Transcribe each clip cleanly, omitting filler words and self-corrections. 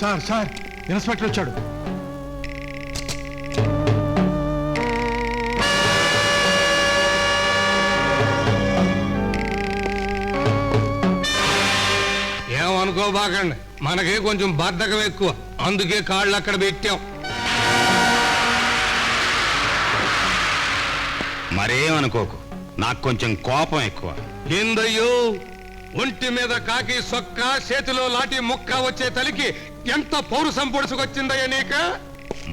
Sir sir inspector వచ్చాడు. ఏమనుకోబాకండి, మనకే కొంచెం బద్ధకం ఎక్కువ, అందుకే కాళ్ళు అక్కడ పెట్టాం. మరేమనుకోకు, నాకు కొంచెం కోపం ఎక్కువ. ఏందయ్యో, ఒంటి మీద కాకి సొక్క, చేతిలో లాఠీ ముక్క వచ్చే తలికి ఎంత పౌరుషం పొడుచుకొచ్చిందయ్యా నీక?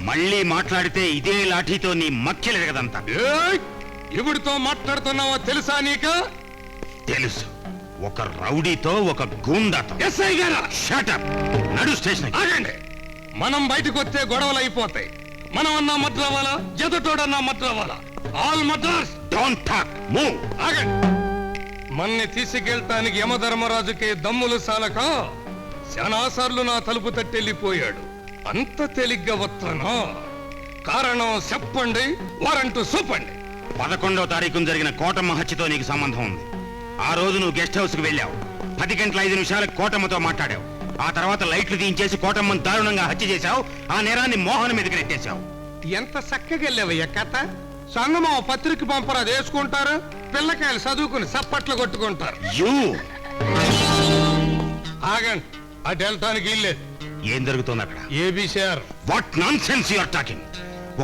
మళ్ళీ మాట్లాడితే ఇదే లాఠీతో నీ మక్కిలు ఎరగదంతా. ఇవిడితో మాట్లాడుతున్నావో తెలుసా నీక? తెలుసు, ఒక రౌడీతో, ఒక గూండాతో. ఎస్ఐ గారు షట్ అప్, నడు స్టేషన్. ఆగండి, మనం బయటకు వస్తే గొడవలు అయిపోతాయి. మనం అన్నా మద్రవాలా, ఎదుటోడన్నా మద్రవాలా, all Madras. Don't talk, move. ఆగండి, మన్ని తీసుకెళ్తానికి యమధర్మరాజుకి దమ్ములు సాలక శానాసార్లు నా తలుపు తట్టెళ్ళిపోయాడు. అంత తేలిగ్గా వస్తానా? కారణం చెప్పండి, వారంటూ చూపండి. 11వ తారీఖున జరిగిన కోటమ్మ హత్యతో నీకు సంబంధం ఉంది. ఆ రోజు నువ్వు గెస్ట్ హౌస్ కు వెళ్ళావు. 10 గంటల 5 నిమిషాలకు కోటమ్మతో మాట్లాడావు. ఆ తర్వాత లైట్లు తీయించేసి కోటమ్మను దారుణంగా హత్య చేశావు. ఆ నేరాన్ని మోహన్ మీదకి నెట్టేశావు. ఎంత చక్కగా వెళ్ళావయ్యా కథ. సంగమా పత్రిక పంపరా వేసుకుంటారు, పిల్లకాయలు చదువుకుని చప్పట్లు కొట్టుకుంటారు. ఆగండి, అటు వెళ్ళటానికి ఇల్లేదు. ఏం జరుగుతుంది అక్కడ? A B C R. What nonsense you are talking?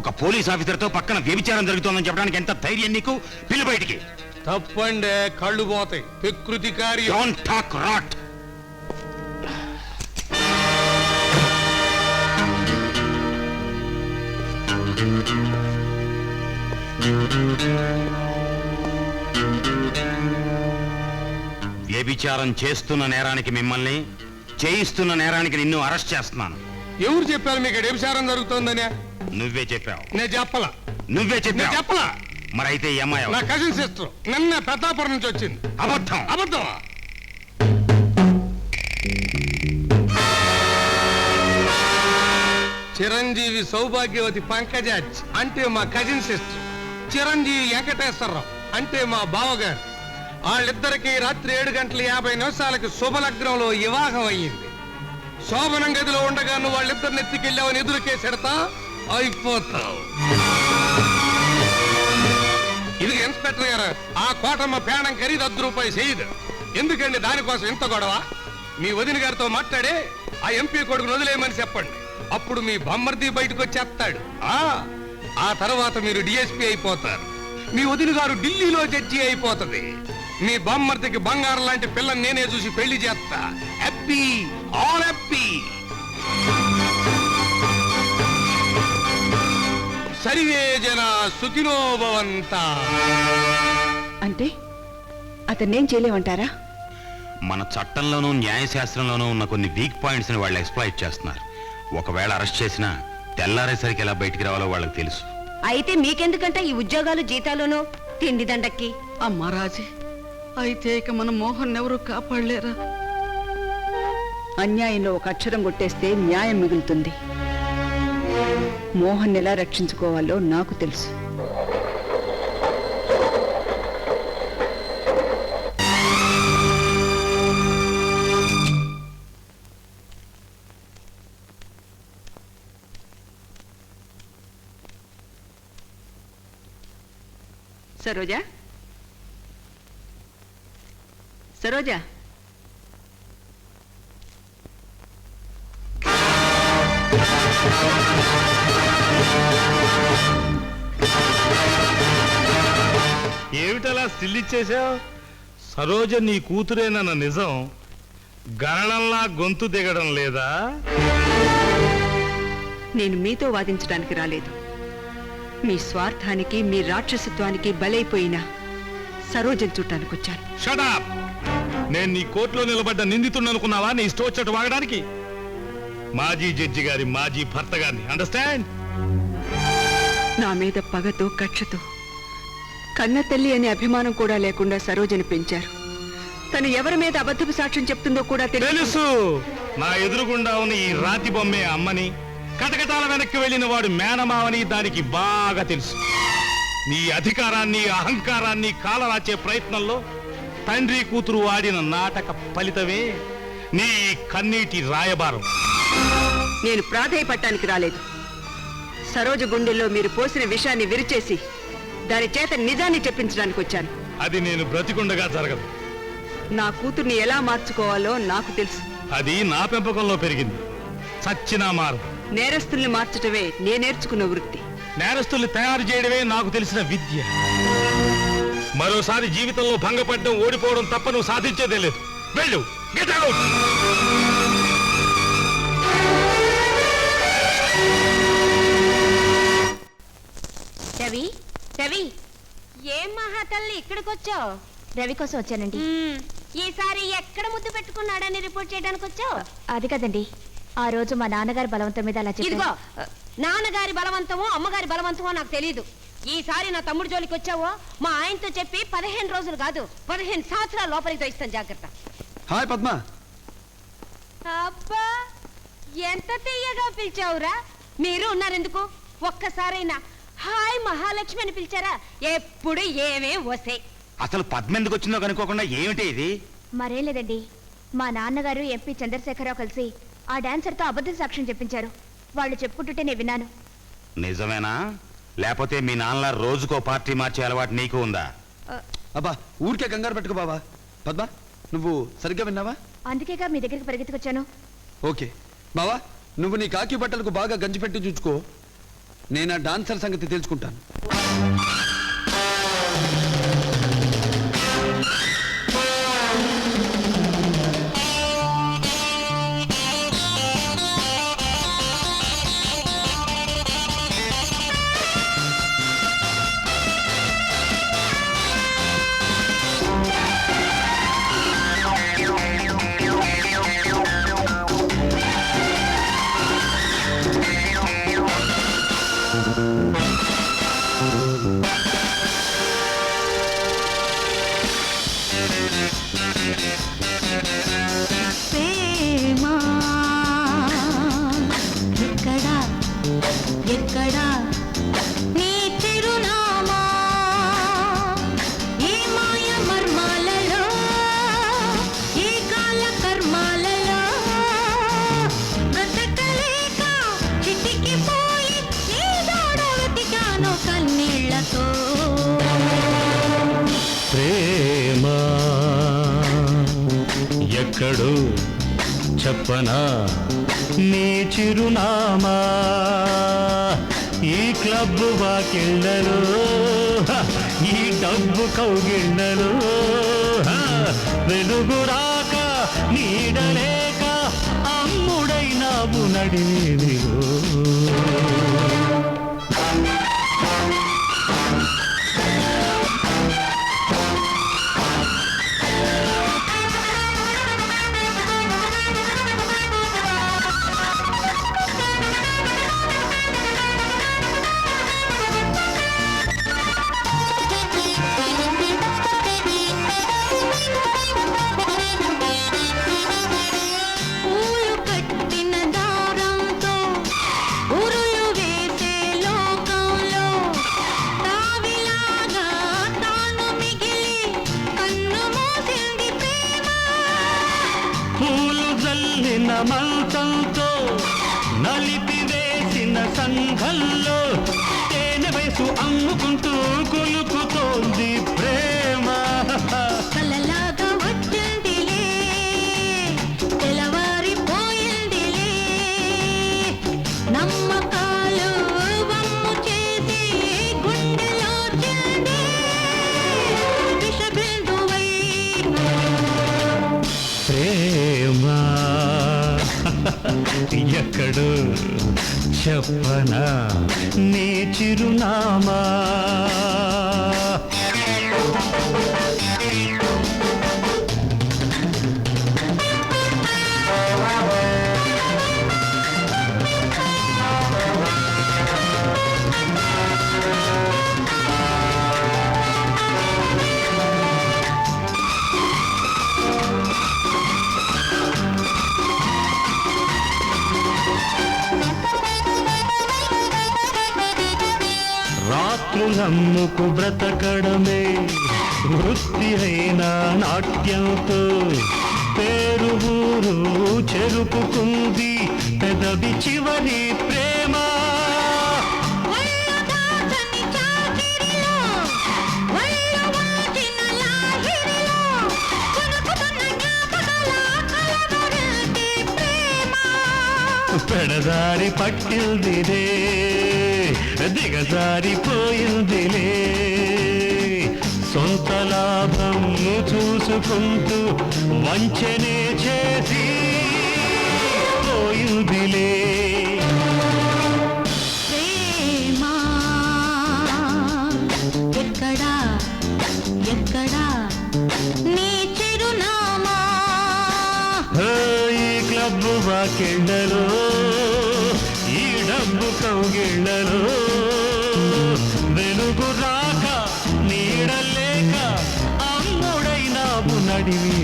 ఒక పోలీస్ ఆఫీసర్ తో పక్కన వ్యభిచారం జరుగుతోందని చెప్పడానికి ఎంత ధైర్యం నీకు? పిల్లు బయటికి. తప్పండే, కళ్ళు పోతాయి. ప్రకృతి కార్యం. Don't talk rot. వ్యభిచారం చేస్తున్న నేరానికి మిమ్మల్ని, చేయిస్తున్న నేరానికి నిన్ను అరెస్ట్ చేస్తున్నాను. ఎవరు చెప్పారు మీకు వ్యభిచారం జరుగుతోందని? నువ్వే చెప్పావు. నేను చెప్పలా. నువ్వే చెప్పావు. చెప్పలా. మరైతే ఈ అమ్మాయి నా కజిన్ సిస్టర్ నిన్న పెద్దాపురం నుంచి వచ్చింది. అబద్ధం. అబద్ధమా? చిరంజీవి సౌభాగ్యవతి పంకజాజ్ అంటే మా కజిన్ సిస్టర్. చిరంజీవి వెంకటేశ్వరరావు అంటే మా బావగారు. వాళ్ళిద్దరికి రాత్రి 7:50 శుభలగ్నంలో వివాహం అయ్యింది. శోభనం గదిలో ఉండగా నువ్వు వాళ్ళిద్దరిని ఎత్తుకెళ్ళావని ఎదురుకేసెడతా అయిపోతావు. ఇది ఇన్స్పెక్టర్ గారు, ఆ కోటమ్మ పేణం ఖరీదు ₹10 చేయదు. ఎందుకండి దానికోసం ఇంత గొడవ? మీ వదిన గారితో మాట్లాడే ఆ ఎంపీ కొడుకును వదిలేయమని చెప్పండి. అప్పుడు మీ బొమ్మర్ది బయటకు వచ్చేస్తాడు. ఆ తర్వాత మీరు డిఎస్పీ అయిపోతారు. మీ వదిన గారు ఢిల్లీలో జడ్జి అయిపోతుంది. మీ బొమ్మర్దికి బంగారం లాంటి పిల్లని నేనే చూసి పెళ్లి చేస్తా. Happy, all happy. సర్వే జన సుఖినో భవంత. అంటే అతన్నేం చేయలేమంటారా? మన చట్టంలోనూ న్యాయశాస్త్రంలోనూ ఉన్న కొన్ని వీక్ పాయింట్స్ ని వాళ్ళు ఎక్స్ప్లాయిట్ చేస్తున్నారు. ఒకవేళ అరెస్ట్ చేసినా తెల్లారేసరికి ఎలా బయటికి రావాలో వాళ్ళకి తెలుసు. అయితే మీకెందుకంటే ఈ ఉద్యోగాలు జీతాలోనూ తిండి దండక్కి. అమ్మా రాజీ, అయితే ఇక మన మోహన్ ఎవరు కాపాడలేరా? అన్యాయంలో ఒక అక్షరం కొట్టేస్తే న్యాయం మిగులుతుంది. మోహన్ ఎలా రక్షించుకోవాలో నాకు తెలుసు. సరోజా, సరోజా, ఏమిటలా స్టిల్ ఇచ్చేశావు? సరోజ నీ కూతురేనన్న నిజం గరణంలా గొంతు దిగడం లేదా? నేను మీతో వాదించడానికి రాలేదు. మీ స్వార్థానికి, మీ రాక్షసత్వానికి బలైపోయిన సరోజను చూడటానికి వచ్చాను. Shut up! నేను నీ కోర్టులో నిలబడ్డ నిందితున్ననుకున్నావా నీ ఇష్టం వచ్చేట్టు వాగడానికి? మాజీ జడ్జి గారి మాజీ భర్త గారిని. అండర్స్టాండ్? నా మీద పగతో, కక్షతో, కన్న తల్లి అనే అభిమానం కూడా లేకుండా సరోజను పెంచారు. తను ఎవరి మీద అబద్ధపు సాక్ష్యం చెప్తుందో కూడా తెలుసు. నా ఎదురుగుండా ఉన్న ఈ రాతి బొమ్మే అమ్మని, కటకటాల వెనక్కి వెళ్ళిన వాడు మేనమావని దానికి బాగా తెలుసు. నీ అధికారాన్ని, అహంకారాన్ని కాలరాచే ప్రయత్నంలో తండ్రి కూతురు ఆడిన నాటక ఫలితమే నీ కన్నీటి రాయబారం. నేను ప్రాధేయపట్టానికి రాలేదు. సరోజ గుండెల్లో మీరు పోసిన విషాన్ని విరిచేసి దాని చేత నిజాన్ని చెప్పించడానికి వచ్చాను. అది నేను బ్రతికుండగా జరగదు. నా కూతుర్ని ఎలా మార్చుకోవాలో నాకు తెలుసు. అది నా పెంపకంలో పెరిగింది. చచ్చినా మారు. నేరస్తుల్ని మార్చటమే నే నేర్చుకున్న వృత్తి. నేరస్తుల్ని తయారు చేయడమే నాకు తెలిసిన విద్య. మరోసారి జీవితంలో భంగపడడం, ఓడిపోవడం తప్ప నువ్వు సాధించేదే లేదు. వెళ్ళు, గెట్ అవుట్. రవి, రవి, ఏం మహాతల్లి ఇక్కడికి వచ్చావు? రవి కోసం వచ్చానండి. ఈసారి ఎక్కడ ముద్దు పెట్టుకున్నాడని రిపోర్ట్ చేయడానికి వచ్చావు? అది కదండి, ఆ రోజు మా నాన్నగారి బలవంతం మీద అలా ఇదిగో, చెప్పారు. నాన్నగారి బలవంతమో అమ్మగారి బలవంతమో నాకు తెలియదు. ఈసారి నా తమ్ముడు జోలికి వచ్చావో మా ఆయనతో చెప్పి 15 రోజులు కాదు 15 సంవత్సరాల లోపలికి తోయిస్తాను. జాగ్రత్త. హాయ్ పద్మ. అబ్బా, ఎంత తీయగా పిలిచావురా. మీరు ఉన్నారెందుకు? ఒక్కసారైనా హాయ్ మహాలక్ష్మి అని పిలిచారా? ఎప్పుడు ఏమే వసే. అసలు పద్మ ఎందుకు వచ్చిందో కనుక్కోకుండా ఏమిటి ఇది? మరేం లేదండి, మా నాన్నగారు ఎంపీ చంద్రశేఖరరావు కలిసి ఆ డాన్సర్తో అబద్ధం సాక్ష్యం చెప్పించారు. వాళ్ళు చెప్పుకుంటుంటే నేను విన్నాను. నిజమేనా? లేకపోతే మీ నాన్నలా రోజుకో పార్టీ మార్చే అలవాటు నీకు ఉందా? అబ్బా ఊరికే కంగారు పెట్టుకో బావా. పద్మ నువ్వు సరిగ్గా విన్నావా? అందుకేగా మీ దగ్గరికి పరిగెత్తుకొచ్చాను. ఓకే బావా, నువ్వు నీ కాకి బట్టలకు బాగా గంజి పెట్టి చూసుకో. నేను ఆ డాన్సర్ సంగతి తెలుసుకుంటాను. ప్రేమా ఎక్కడా ఎక్కడా నీ చిరునామా, ఏ మాయ మర్మాలలో, ఏ కాల కర్మాలలో బ్రతకలేక చిటికిపోయి నీ దూడ వెతికాను కన్నీళ్లతో. ప్రేమ ఎక్కడో చెప్పనా నీ చిరునామా, ఈ క్లబ్ వాకిళ్ళలో, ఈ డబ్బు కౌగిళ్ళలో, వెలుగు రాక నీడలేక అమ్ముడైనావు నడిలో. పూలు కట్టిన దారంతో ఉరులు వేసే లోకంలో తావిలాగా తాను మిగిలి కన్ను మూసింది ప్రేమ. పూలు జల్లిన మంచంతో నలిపి వేసిన సంఘంలో తేనె వయసు అమ్ముకుంటూ కొలుకుతోంది ప్రేమ. కలలాగా వచ్చిందిలే, తెలవారిపోయిందిలే, నమ్మకాలు వమ్ము చేసి గుండెలో చింది విషబిందువై. ప్రేమ ఎక్కడో చెప్పనా నీ చిరునామా. రాత్రులమ్ముకు బ్రతకడమే వృత్తి అయిన నాట్యంతో పేరు ఊరు చెరుపుకుంది పెదవి చివరి ప్రేమ. పెడదారి పట్టిల్దిలే దిగజారిపోయిందిలే సొంత లాభం చూసుకుంటూ వంచనే చేసి పోయిందిలే. ప్రేమా ఎక్కడా ఎక్కడా నీ చిరునామా. ఈ క్లబ్ వాకెళ్ళలో ఈ డబ్బు కౌగిళ్ళలో వెలుగు రాక నీడలేక అమ్ముడైనావు నడివి